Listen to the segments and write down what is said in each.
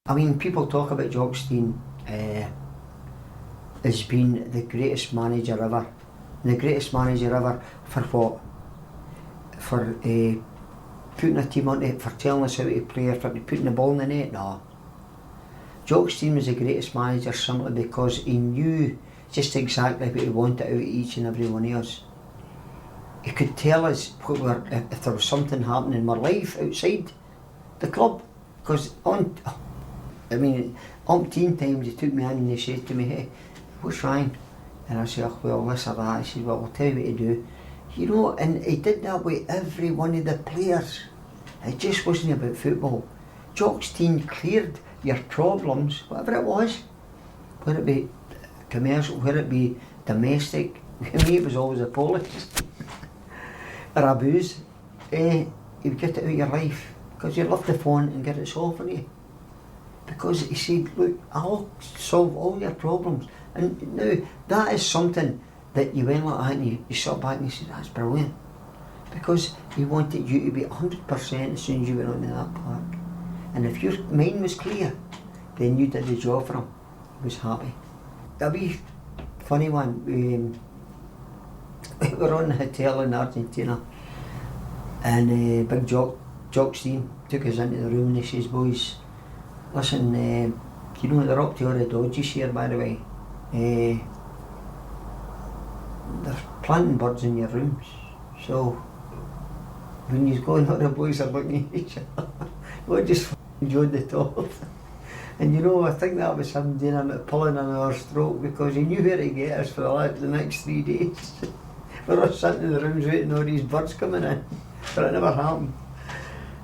I mean, people talk about Jockstein as being the greatest manager ever. The greatest manager ever for what? For putting a team on it, for telling us how to play, for putting the ball in the net? No. Jockstein was the greatest manager simply because he knew just exactly what he wanted out of each and every one of us. He could tell us what if there was something happening in my life outside the club. Because umpteen times he took me in and he said to me, "Hey, what's wrong?" And I said, "Oh, well, this or that." He said, "Well, I'll tell you what to do." You know, and he did that with every one of the players. It just wasn't about football. Jockstein cleared your problems, whatever it was, whether it be commercial, whether it be domestic. For me, it was always a Polish or a booze. He would get it out of your life because you love the phone and get it solved for you. Because he said, "Look, I'll solve all your problems." And now that is something that you went like that and you sat back and you said, "That's brilliant." Because he wanted you to be 100% as soon as you went onto that park. And if your mind was clear, then you did the job for him. He was happy. A wee funny one, we were on the hotel in Argentina and Big Jockstein took us into the room and he says, "Boys, listen, you know they're up to all the dodges here, by the way. They're planting birds in your rooms, so when you go in, all the boys are looking at each other." We just enjoyed the talk. And you know, I think that was him pulling on our throat because he knew where to get us for the next 3 days. We were sitting in the rooms waiting all these birds coming in, but it never happened.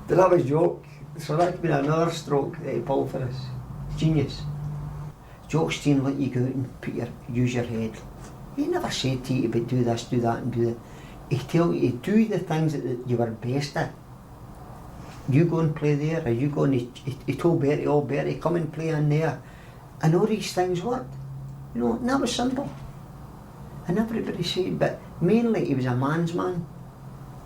But that was a joke, so that could be another stroke that he pulled for us. Genius. Jockstein let you go out and use your head. He never said to you to do this, do that and do that. He tell you to do the things that you were best at. You go and play there, or you go and he told Bertie, "Oh Bertie, come and play in there." And all these things worked. You know, and that was simple. And everybody said, but mainly he was a man's man.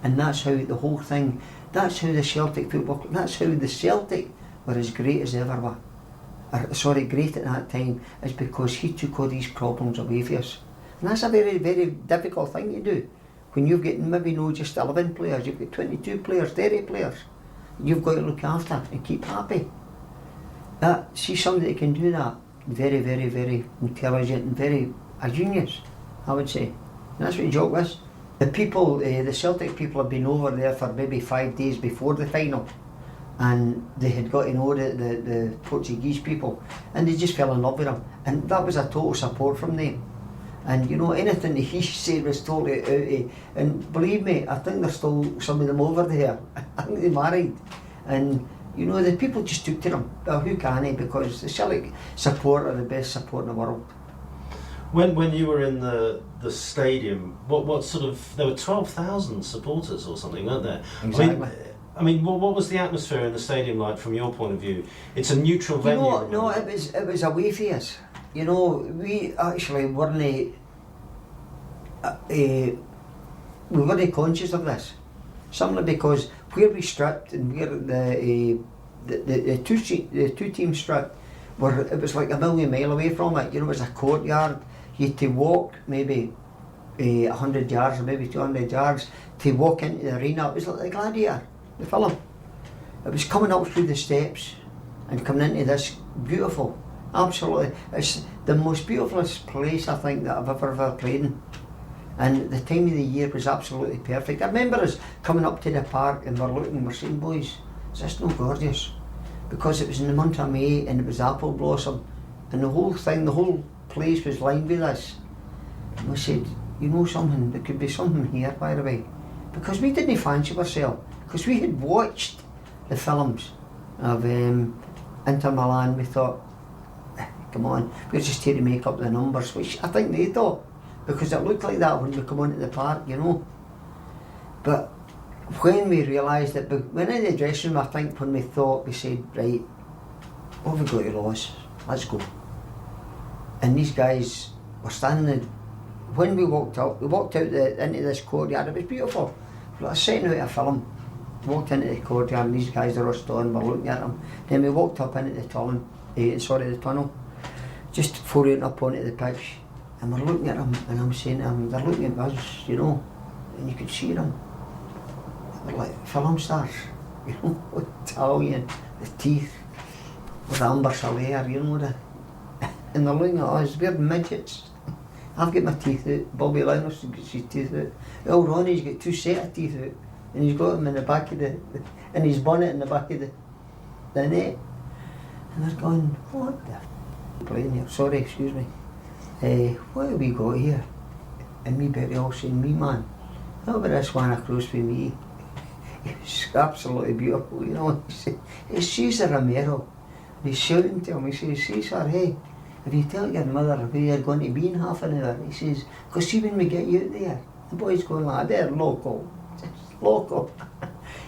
And that's how the whole thing, that's how the Celtic football club, that's how the Celtic were as great as they ever were. Great at that time, is because he took all these problems away from us. And that's a very, very difficult thing to do. When you've got maybe not just 11 players, you've got 22 players, 30 players. You've got to look after and keep happy. See somebody that can do that, very, very, very intelligent and very a genius, I would say. And that's what Jock was. The people, the Celtic people had been over there for maybe 5 days before the final, and they had got to know the Portuguese people, and they just fell in love with them. And that was a total support from them. And you know, anything that he said was totally out. And believe me, I think there's still some of them over there. I think they married. And you know, the people just took to them. Well, who can he? Because the Celtic support are the best support in the world. When you were in the stadium, what sort of, there were 12,000 supporters or something, weren't there? Exactly. I mean, what was the atmosphere in the stadium like from your point of view? It's a neutral venue. No, it was away from us. You know, we actually weren't we weren't conscious of this. Simply because where we stripped and where the two teams stripped, it was like a million miles away from it. You know, it was a courtyard. You had to walk maybe 100 yards or maybe 200 yards to walk into the arena. It was like the Gladiator, the film. It was coming up through the steps and coming into this beautiful, absolutely, it's the most beautifulest place I think that I've ever played in. And the time of the year was absolutely perfect. I remember us coming up to the park and we're saying, "Boys, is this no gorgeous?" Because it was in the month of May and it was apple blossom and the whole place was lined with this. And we said, "You know something, there could be something here, by the way." Because we didn't fancy ourselves, because we had watched the films of Inter Milan. We thought, come on, we're just here to make up the numbers, which I think they thought, because it looked like that when we come onto the park, you know. But when we realised that, when in the dressing room, I think when we thought, we said, "Right, what have we got to lose? Let's go." And these guys were standing, when we walked out into this courtyard. It was beautiful. It was like setting out a film. walked into the courtyard and these guys are all stoned, we're looking at them. Then we walked up into the tunnel, just foraying up onto the pitch, and we're looking at them, and I'm saying to them, they're looking at us, you know, and you could see them. They were like film stars, you know, Italian, the teeth, with amber salaire, you know, and they're looking at us, we're midgets. I've got my teeth out, Bobby Linus has got his teeth out, old Ronnie's got 2 sets of teeth out, and he's got them in the back of in his bonnet in the back of the net. And they're going, what the playing here? Sorry, excuse me. What have we got here? And me Betty all saying, me man, how about this one across from me? It's absolutely beautiful, you know. It's Cesar Romero. And he's shouting to him, he says, Cesar, hey, if you tell your mother where you're going to be in half an hour, he says, because see when we get you out there, the boy's going like, they're local, local.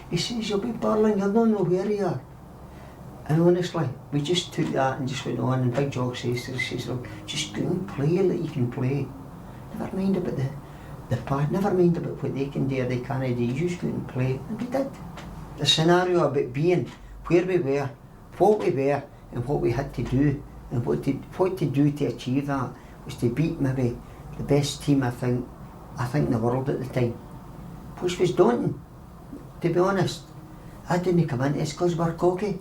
He says, you'll be burling, you'll not know where you are. And honestly, we just took that and just went on, and Big Jock says to us, he says, look, just go and play like you can play. Never mind about the part, never mind about what they can do or they can't do, you just go and play. And we did. The scenario about being where we were, what we were, and what we had to do, and what to do to achieve that, was to beat maybe the best team I think in the world at the time. Which was daunting, to be honest. I didn't come into this because we're cocky.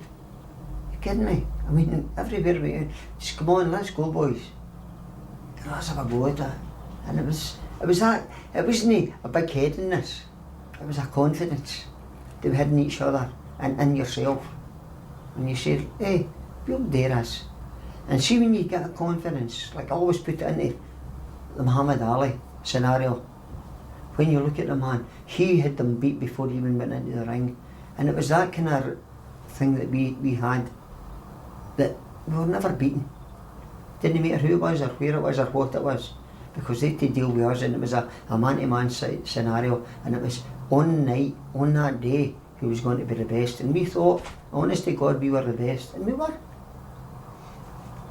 You kidding me? I mean, everywhere we went, just come on, let's go boys. And let's have a go at it. And it was that, it wasn't a big headedness, it was a confidence that we had in each other and in yourself. And you said, hey, we'll do this. And see when you get a confidence, like I always put it into the Muhammad Ali scenario. When you look at the man, he had them beat before he even went into the ring. And it was that kind of thing that we had, that we were never beaten. Didn't matter who it was or where it was or what it was, because they had to deal with us, and it was a man-to-man scenario, and it was on night, on that day, who was going to be the best. And we thought, honest to God, we were the best, and we were.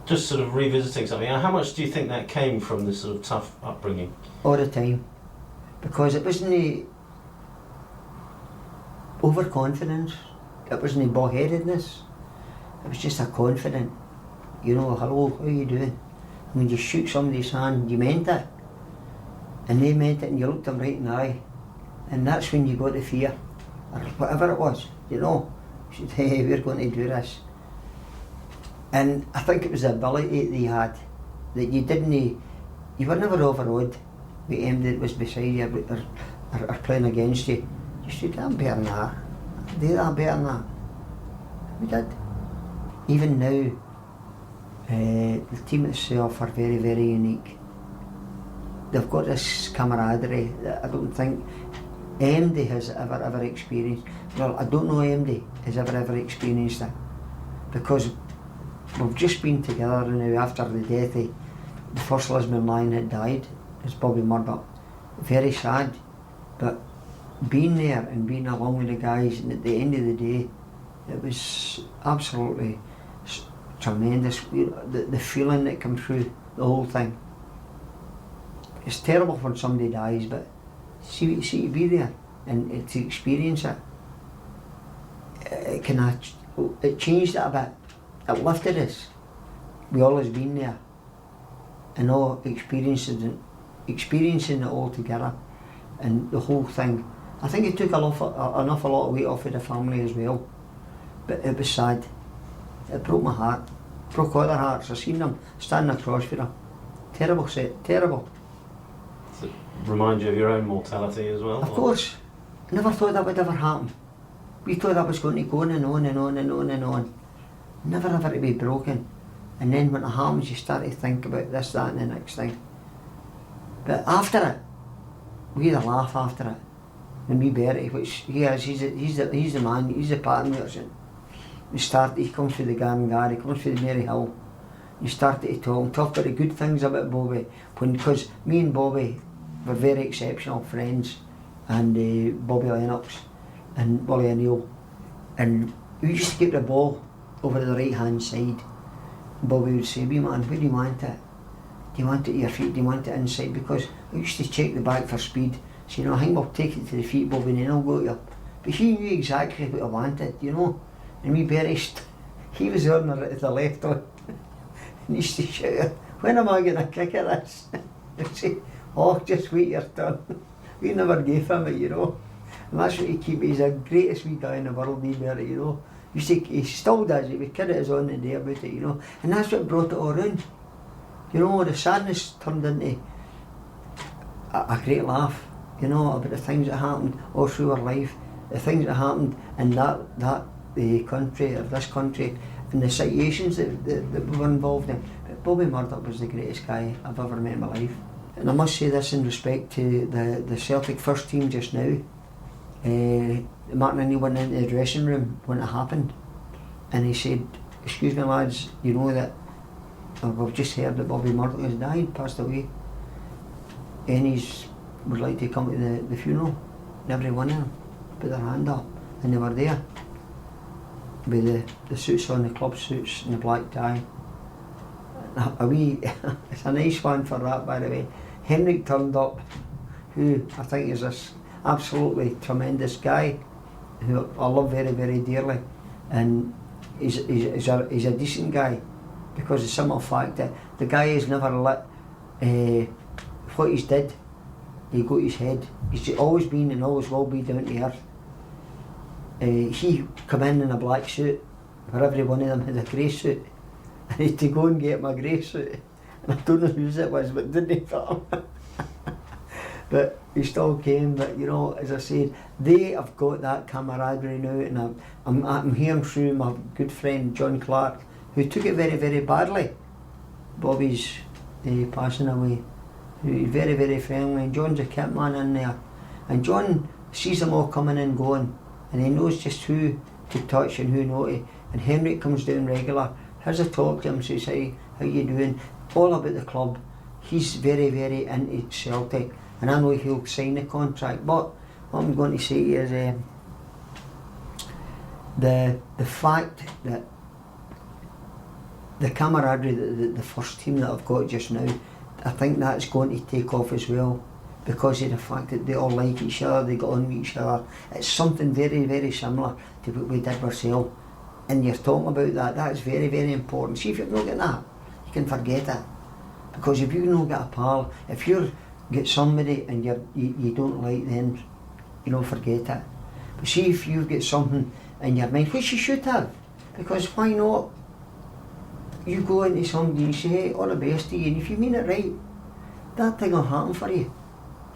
Just sort of revisiting something, how much do you think that came from this sort of tough upbringing? All the time. Because it wasn't overconfidence, it wasn't bald-headedness, it was just a confident, you know, hello, how are you doing? And when you shook somebody's hand, you meant it, and they meant it, and you looked them right in the eye, and that's when you got the fear, or whatever it was, you know, you said, hey, we're going to do this. And I think it was the ability that you had, that you were never overawed with anybody that was beside you or playing against you. You said, I'm better than that, I'll do that better than that. We did. Even now, the team itself are very, very unique. They've got this camaraderie that I don't think MD has ever experienced. Well, I don't know MD has ever experienced it, because we've just been together now after the death of the first Lisbon Lion had died. It's Bobby Murdoch. Very sad, but being there and being along with the guys, and at the end of the day, it was absolutely tremendous. The feeling that came through the whole thing. It's terrible when somebody dies, but see to be there and to experience it, it changed it a bit. It lifted us. We always been there, and all experiencing it all together, and the whole thing. I think it took an awful lot of weight off of the family as well, but it was sad. It broke my heart, broke other hearts. I seen them standing across for them. Terrible set, terrible. Does it remind you of your own mortality as well? Of course. I never thought that would ever happen. We thought that was going to go on and on and on and on and on. Never ever to be broken. And then when it happens, you start to think about this, that and the next thing. But after it, we had a laugh after it. And me Bertie, which he is, he's the man, he's the pattern merchant. He comes from the Garngard, he comes from the Mary Hill. You started to talk about the good things about Bobby, because me and Bobby were very exceptional friends, and Bobby Lennox and Willie O'Neill, and we used to get the ball over the right hand side. Bobby would say, "Wee man, where do you want it? Do you want it at your feet? Do you want it inside?" Because I used to check the back for speed. So, I think we'll take it to the feet, Bobby, and then I'll go to you. But he knew exactly what I wanted, you know. And me Barry, he was on the left one. And he used to shout, when am I going to kick at this? He'd say, oh, just wait your turn. We never gave him it, you know. And that's what he keep. He's the greatest wee guy in the world, me Barry, you know. He still does it. We carried us on the day about it, you know. And that's what brought it all round. You know, the sadness turned into a great laugh, you know, about the things that happened all through our life, the things that happened in that country, or this country, and the situations that we were involved in. But Bobby Murdoch was the greatest guy I've ever met in my life. And I must say this in respect to the Celtic first team just now. Martin and he went into the dressing room when it happened, and he said, excuse me lads, you know that we've just heard that Bobby Murdoch has died, passed away. Any would like to come to the funeral. And every one of them put their hand up, and they were there with the suits on, the club suits and the black tie. It's a nice one for that, by the way. Henrik turned up, who I think is this absolutely tremendous guy, who I love very, very dearly, and he's a decent guy, because the simple fact that the guy has never let what he's did, he got his head. He's always been and always will be down to earth. He come in a black suit, where every one of them had a grey suit. I had to go and get my grey suit, and I don't know whose it was, but didn't fit him. But he still came. But you know, as I said, they have got that camaraderie now, and I'm hearing through my good friend John Clark, who took it very, very badly. Bobby's passing away. He's very, very friendly, and John's a kit man in there, and John sees them all coming and going, and he knows just who to touch and who not to. And Henrik comes down regular, has a talk to him, says, hey, how you doing? All about the club. He's very, very into Celtic, and I know he'll sign the contract. But what I'm going to say is the fact that the camaraderie, the first team that I've got just now, I think that's going to take off as well, because of the fact that they all like each other, they get on with each other. It's something very, very similar to what we did ourselves. And you're talking about that is very, very important. See, if you've not got that, you can forget it. Because if you've not got a pal, if you get somebody and you don't like, then, you know, forget it. But see, if you've got something in your mind, which you should have, because why not? You go into somebody and say, hey, all the best to you, and if you mean it right, that thing will happen for you.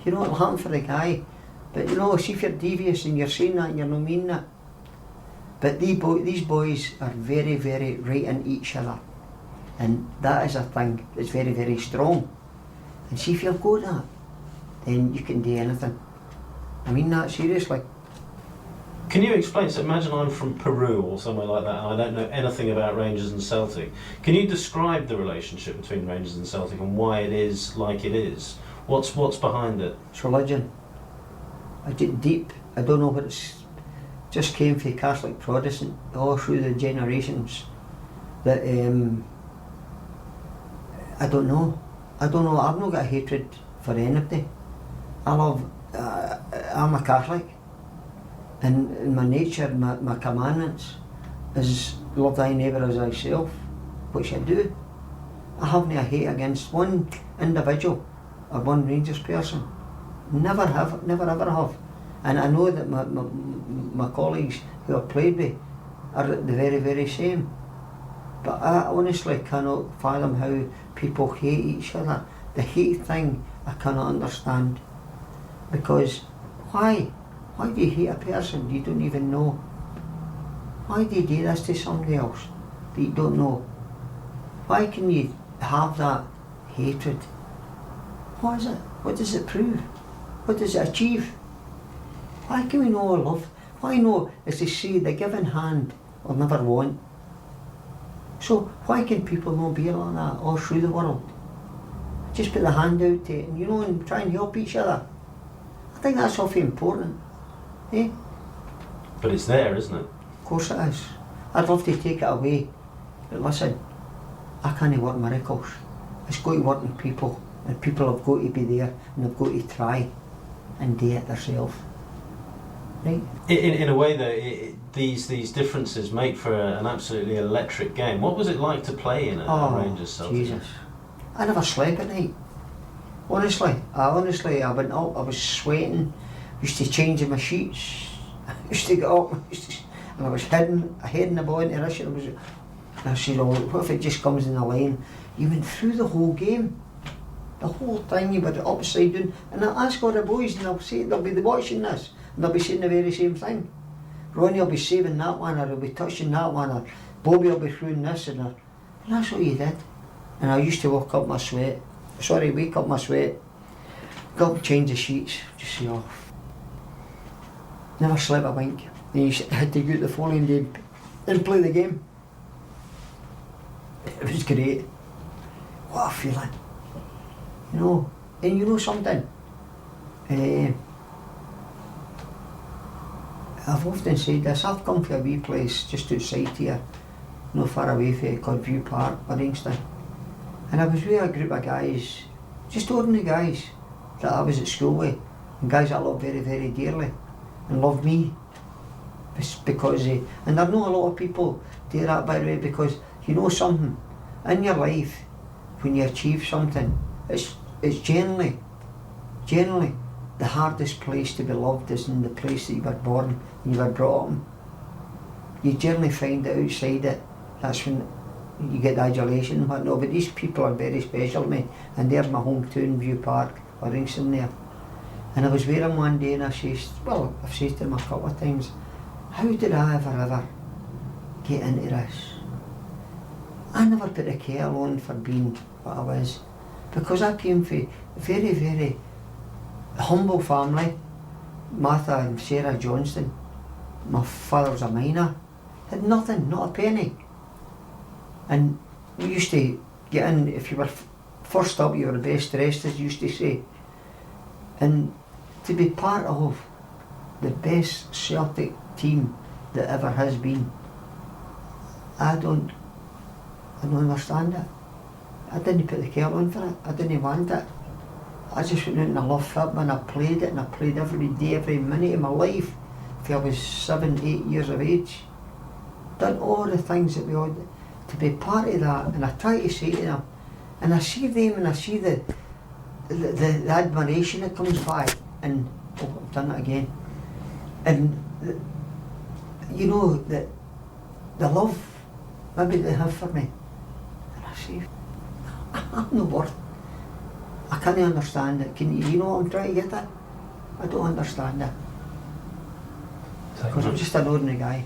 You know, it'll happen for the guy. But you know, see if you're devious and you're saying that and you're not meaning that. But these boys are very, very right in each other. And that is a thing that's very, very strong. And see if you've got that, then you can do anything. I mean that seriously. Can you explain, so imagine I'm from Peru or somewhere like that and I don't know anything about Rangers and Celtic. Can you describe the relationship between Rangers and Celtic and why it is like it is? What's behind it? It's religion. I get deep. I don't know what it's just came from Catholic Protestant all through the generations. That I don't know. I've not got a hatred for anybody. I'm a Catholic. And in my nature, my commandments is love thy neighbour as thyself, which I do. I haven't a hate against one individual or one Rangers person. Never ever have. And I know that my colleagues who have played with are the very, very same. But I honestly cannot fathom how people hate each other. The hate thing I cannot understand. Because why? Why do you hate a person you don't even know? Why do you do this to somebody else that you don't know? Why can you have that hatred? What is it? What does it prove? What does it achieve? Why can we not love? Why not, as they say, the given hand will never want? So why can people not be like that all through the world? Just put the hand out to it and, you know, and try and help each other. I think that's awfully important. Eh? But it's there, isn't it? Of course it is. I'd love to take it away. But listen, I can't work miracles. It's got to work in people, and people have got to be there and they've got to try and do it themselves. right? In a way, though, these differences make for an absolutely electric game. What was it like to play in a Rangers Celtic? Jesus. I never slept at night. Honestly, I went up, I was sweating, used to change my sheets, I used to get up, and I was heading the ball into this, and I said, oh, what if it just comes in the line? You went through the whole game, the whole thing, you were upside down, and I ask all the boys, and they'll be watching this, and they'll be saying the very same thing. Ronnie will be saving that one, or he'll be touching that one, or Bobby will be throwing this, and that's what you did. And I used to wake up my sweat, go up and change the sheets, just say off. Never slept a wink. Then you had to go out the following day and play the game. It was great. What a feeling. You know, and you know something? I've often said this, I've come from a wee place just outside here, not far away from it, called View Park, Livingston. And I was with a group of guys, just ordinary guys that I was at school with, and guys I loved very, very dearly, and loved me. Because and there are not a lot of people do that, by the way, because you know something, in your life, when you achieve something, it's generally the hardest place to be loved is in the place that you were born and you were brought up in. You generally find that outside it, that's when you get the adulation and whatnot, but these people are very special to me, and they're my hometown, View Park, Livingston there. And I was with them one day and I've said to them a couple of times, how did I ever get into this? I never put the kettle on for being what I was, because I came from a very, very humble family. Martha and Sarah Johnston. My father was a miner, had nothing, not a penny. And we used to get in, if you were first up, you were the best dressed, as you used to say. And to be part of the best Celtic team that ever has been, I don't understand it. I didn't put the kettle on for it, I didn't want it. I just went out and I loved football and I played it, and I played every day, every minute of my life, till I was 7, 8 years of age. Done all the things that we all did. To be part of that, and I try to say to them, and I see them and I see the admiration that comes back, and I've done it again. And you know, the love maybe they have for me. And I say, I'm no worth. I can't understand it. You know what I'm trying to get at? I don't understand it. Because I'm just an ordinary guy.